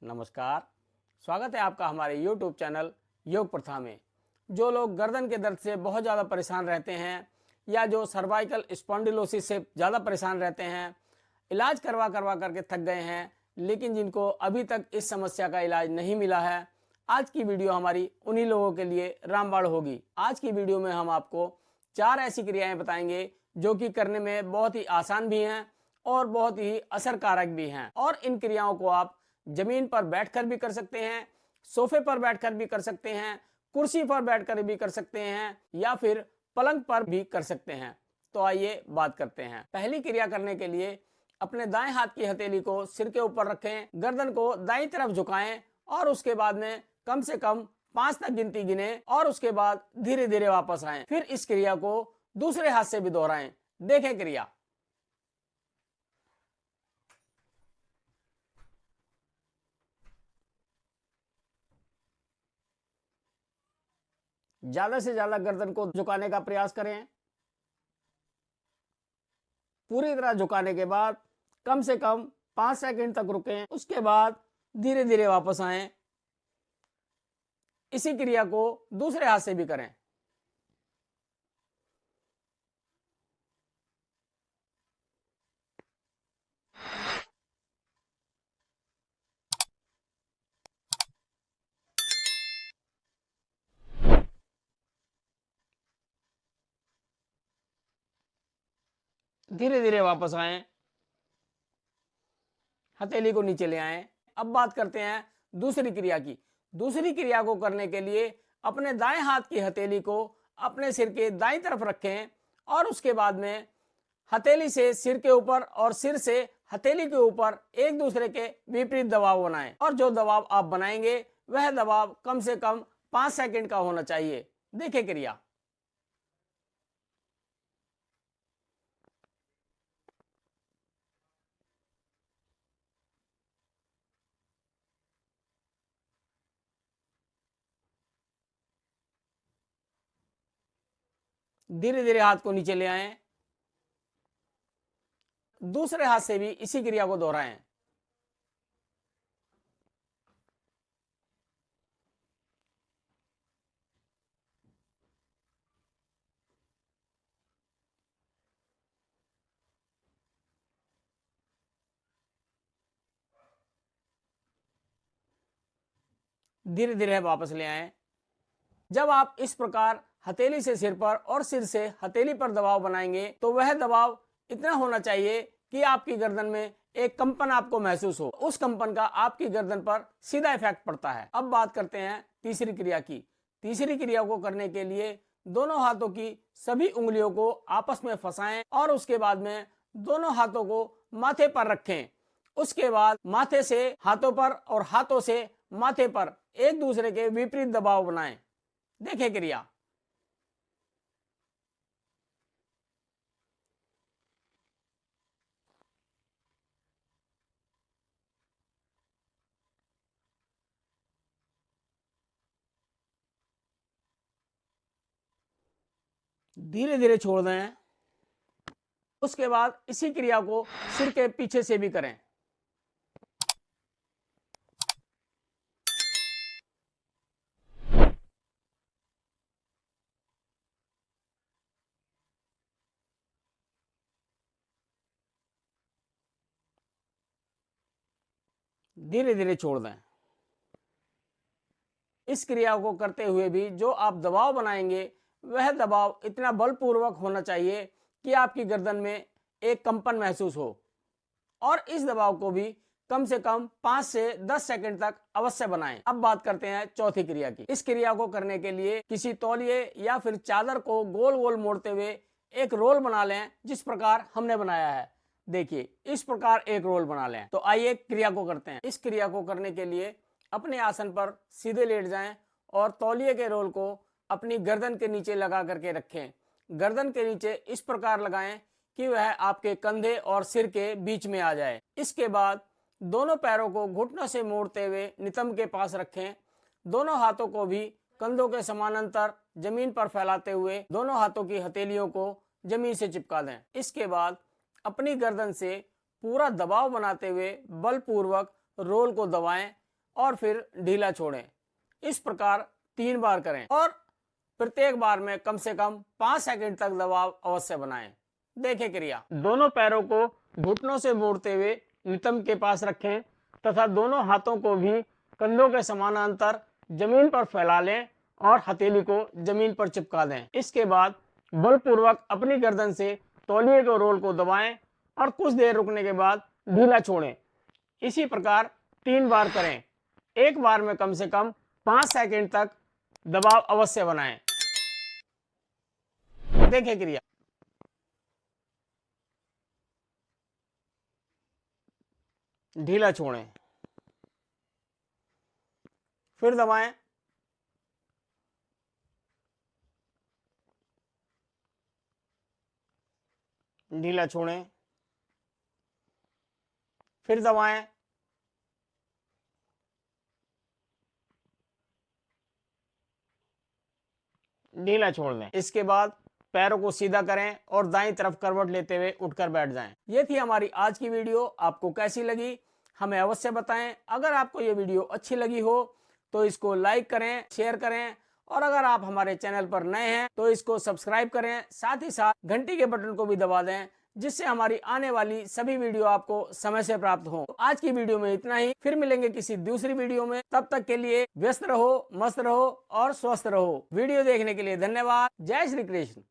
नमस्कार, स्वागत है आपका हमारे YouTube चैनल योग प्रथा में। जो लोग गर्दन के दर्द से बहुत ज़्यादा परेशान रहते हैं या जो सर्वाइकल स्पॉन्डिलोसिस से ज़्यादा परेशान रहते हैं, इलाज करवा करवा करके थक गए हैं, लेकिन जिनको अभी तक इस समस्या का इलाज नहीं मिला है, आज की वीडियो हमारी उन्हीं लोगों के लिए रामबाण होगी। आज की वीडियो में हम आपको 4 ऐसी क्रियाएं बताएंगे जो कि करने में बहुत ही आसान भी हैं और बहुत ही असरकारक भी हैं। और इन क्रियाओं को आप जमीन पर बैठकर भी कर सकते हैं, सोफे पर बैठकर भी कर सकते हैं, कुर्सी पर बैठकर भी कर सकते हैं या फिर पलंग पर भी कर सकते हैं। तो आइए बात करते हैं। पहली क्रिया करने के लिए अपने दाएं हाथ की हथेली को सिर के ऊपर रखें, गर्दन को दाईं तरफ झुकाएं और उसके बाद में कम से कम 5 तक गिनती गिने और उसके बाद धीरे धीरे वापस आएं। फिर इस क्रिया को दूसरे हाथ से भी दोहराएं। देखें क्रिया। ज्यादा से ज्यादा गर्दन को झुकाने का प्रयास करें। पूरी तरह झुकाने के बाद कम से कम 5 सेकंड तक रुकें, उसके बाद धीरे धीरे वापस आएं। इसी क्रिया को दूसरे हाथ से भी करें। धीरे धीरे वापस आएं, हथेली को नीचे ले आएं। अब बात करते हैं दूसरी क्रिया की। दूसरी क्रिया को करने के लिए अपने दाएं हाथ की हथेली को अपने सिर के दाईं तरफ रखें और उसके बाद में हथेली से सिर के ऊपर और सिर से हथेली के ऊपर एक दूसरे के विपरीत दबाव बनाएं। और जो दबाव आप बनाएंगे वह दबाव कम से कम 5 सेकंड का होना चाहिए। देखें क्रिया। धीरे धीरे हाथ को नीचे ले आएं। दूसरे हाथ से भी इसी क्रिया को दोहराएं। धीरे धीरे वापस ले आएं। जब आप इस प्रकार हथेली से सिर पर और सिर से हथेली पर दबाव बनाएंगे तो वह दबाव इतना होना चाहिए कि आपकी गर्दन में एक कंपन आपको महसूस हो। उस कंपन का आपकी गर्दन पर सीधा इफेक्ट पड़ता है। अब बात करते हैं तीसरी क्रिया की। तीसरी क्रिया को करने के लिए दोनों हाथों की सभी उंगलियों को आपस में फंसाएं और उसके बाद में दोनों हाथों को माथे पर रखें। उसके बाद माथे से हाथों पर और हाथों से माथे पर एक दूसरे के विपरीत दबाव बनाएं। देखें क्रिया। धीरे धीरे छोड़ दें। उसके बाद इसी क्रिया को सिर के पीछे से भी करें। धीरे धीरे छोड़ दें। इस क्रिया को करते हुए भी जो आप दबाव बनाएंगे वह दबाव इतना बलपूर्वक होना चाहिए कि आपकी गर्दन में एक कंपन महसूस हो। और इस दबाव को भी कम से कम 5 से 10 सेकंड तक अवश्य बनाएं। अब बात करते हैं चौथी क्रिया की। इस क्रिया को करने के लिए किसी तौलिए या फिर चादर को गोल गोल मोड़ते हुए एक रोल बना लें, जिस प्रकार हमने बनाया है। देखिए, इस प्रकार एक रोल बना लें। तो आइए क्रिया को करते हैं। इस क्रिया को करने के लिए अपने आसन पर सीधे लेट जाएं और तौलिए के रोल को अपनी गर्दन के नीचे लगा करके रखें। गर्दन के नीचे इस प्रकार लगाएं कि वह आपके कंधे और सिर के बीच में आ जाए। इसके बाद दोनों पैरों को घुटनों से मोड़ते हुए नितंब के पास रखें। दोनों हाथों को भी कंधों के समानांतर जमीन पर फैलाते हुए दोनों हाथों की हथेलियों को जमीन से चिपका दें। इसके बाद अपनी गर्दन से पूरा दबाव बनाते हुए बलपूर्वक रोल को दबाएं और फिर ढीला छोड़ें। इस प्रकार 3 बार करें और प्रत्येक बार में कम से कम 5 सेकंड तक दबाव अवश्य बनाएं। देखें क्रिया। दोनों पैरों को घुटनों से मोड़ते हुए नितंब के पास रखें तथा दोनों हाथों को भी कंधों के समानांतर जमीन पर फैला लें और हथेली को जमीन पर चिपका दें। इसके बाद बलपूर्वक अपनी गर्दन से तौलिए के रोल को दबाएं और कुछ देर रुकने के बाद ढीला छोड़ें। इसी प्रकार 3 बार करें। एक बार में कम से कम 5 सेकंड तक दबाव अवश्य बनाएं। देखें क्रिया। ढीला छोड़ें, फिर दबाएं, ढीला छोड़ें, फिर दबाएं, ढीला छोड़ दें। इसके बाद पैरों को सीधा करें और दाईं तरफ करवट लेते हुए उठकर बैठ जाएं। ये थी हमारी आज की वीडियो। आपको कैसी लगी हमें अवश्य बताएं। अगर आपको ये वीडियो अच्छी लगी हो तो इसको लाइक करें, शेयर करें और अगर आप हमारे चैनल पर नए हैं तो इसको सब्सक्राइब करें। साथ ही साथ घंटी के बटन को भी दबा दें जिससे हमारी आने वाली सभी वीडियो आपको समय से प्राप्त हो। आज की वीडियो में इतना ही। फिर मिलेंगे किसी दूसरी वीडियो में। तब तक के लिए व्यस्त रहो, मस्त रहो और स्वस्थ रहो। वीडियो देखने के लिए धन्यवाद। जय श्री कृष्ण।